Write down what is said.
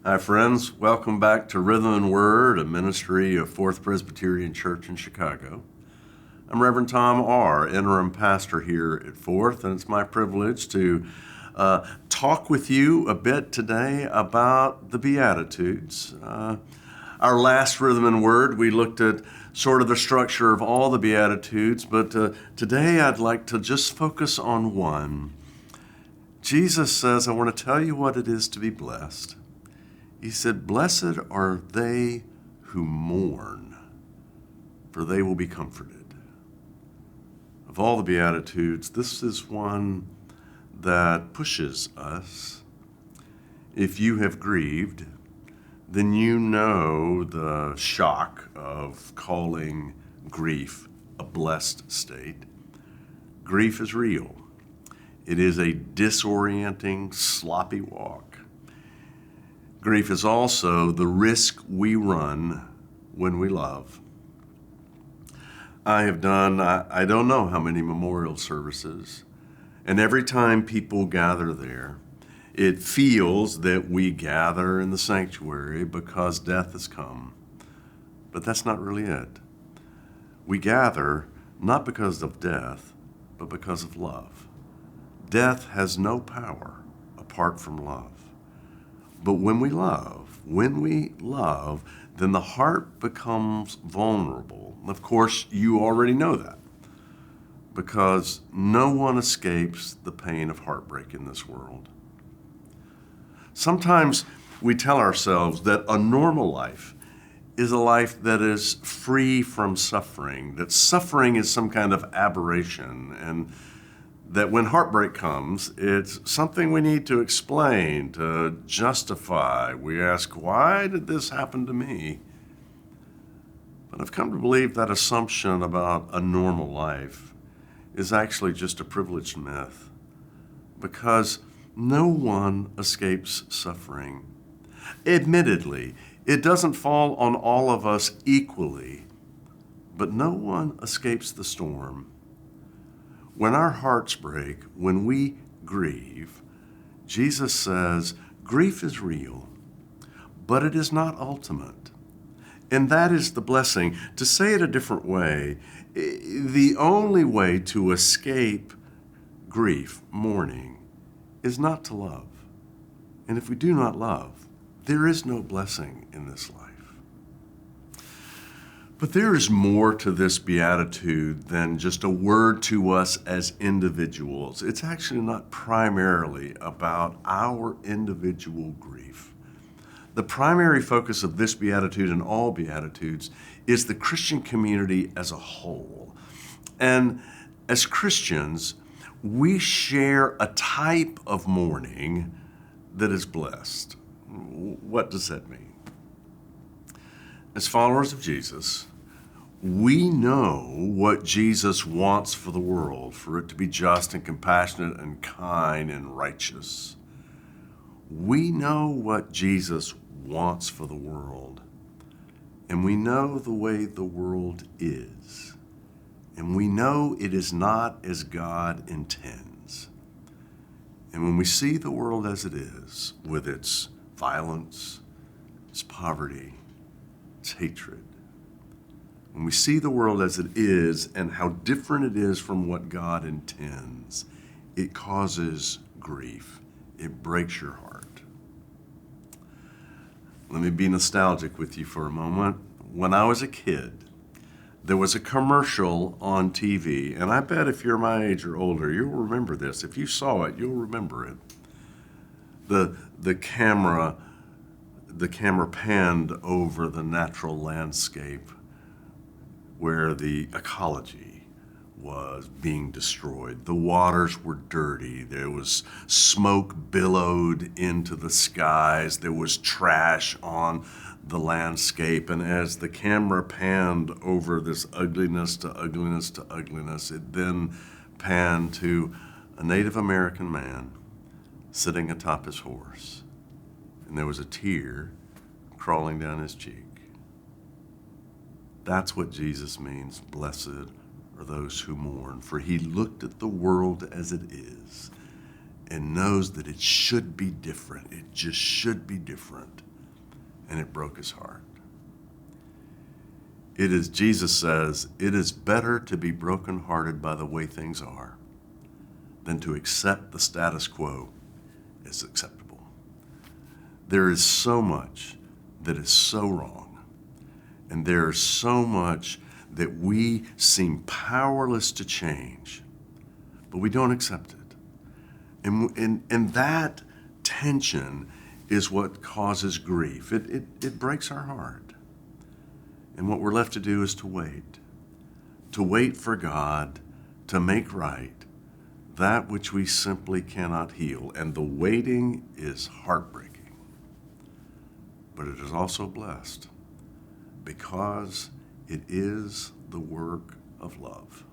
Hi, friends. Welcome back to Rhythm and Word, a ministry of Fourth Presbyterian Church in Chicago. I'm Reverend Tom R., interim pastor here at Fourth, and it's my privilege to talk with you a bit today about the Beatitudes. Our last Rhythm and Word, we looked at sort of the structure of all the Beatitudes, but today I'd like to just focus on one. Jesus says, I want to tell you what it is to be blessed. He said, "Blessed are they who mourn, for they will be comforted." Of all the Beatitudes, this is one that pushes us. If you have grieved, then you know the shock of calling grief a blessed state. Grief is real. It is a disorienting, sloppy walk. Grief is also the risk we run when we love. I have done, I don't know how many memorial services, and every time people gather there, it feels that we gather in the sanctuary because death has come. But that's not really it. We gather not because of death, but because of love. Death has no power apart from love. But when we love, then the heart becomes vulnerable. Of course, you already know that, because no one escapes the pain of heartbreak in this world. Sometimes we tell ourselves that a normal life is a life that is free from suffering, that suffering is some kind of aberration, and that when heartbreak comes, it's something we need to explain, to justify. We ask, why did this happen to me? But I've come to believe that assumption about a normal life is actually just a privileged myth, because no one escapes suffering. Admittedly, it doesn't fall on all of us equally, but no one escapes the storm. When our hearts break, when we grieve, Jesus says, grief is real, but it is not ultimate. And that is the blessing. To say it a different way, the only way to escape grief, mourning, is not to love. And if we do not love, there is no blessing in this life. But there is more to this beatitude than just a word to us as individuals. It's actually not primarily about our individual grief. The primary focus of this beatitude and all beatitudes is the Christian community as a whole. And as Christians, we share a type of mourning that is blessed. What does that mean? As followers of Jesus, we know what Jesus wants for the world, for it to be just and compassionate and kind and righteous. We know what Jesus wants for the world, and we know the way the world is, and we know it is not as God intends. And when we see the world as it is, with its violence, its poverty, its hatred, when we see the world as it is and how different it is from what God intends, it causes grief. It breaks your heart. Let me be nostalgic with you for a moment. When I was a kid, there was a commercial on TV, and I bet if you're my age or older, you'll remember this. If you saw it, you'll remember it. The camera panned over the natural landscape where the ecology was being destroyed. The waters were dirty. There was smoke billowed into the skies. There was trash on the landscape. And as the camera panned over this ugliness to ugliness to ugliness, it then panned to a Native American man sitting atop his horse. And there was a tear crawling down his cheek. That's what Jesus means, blessed are those who mourn, for he looked at the world as it is and knows that it should be different. It just should be different. and it broke his heart. It is, Jesus says, it is better to be brokenhearted by the way things are than to accept the status quo as acceptable. There is so much that is so wrong, and there is so much that we seem powerless to change, but we don't accept it. And that tension is what causes grief. It breaks our heart. And what we're left to do is to wait for God to make right that which we simply cannot heal. And the waiting is heartbreaking, but it is also blessed because it is the work of love.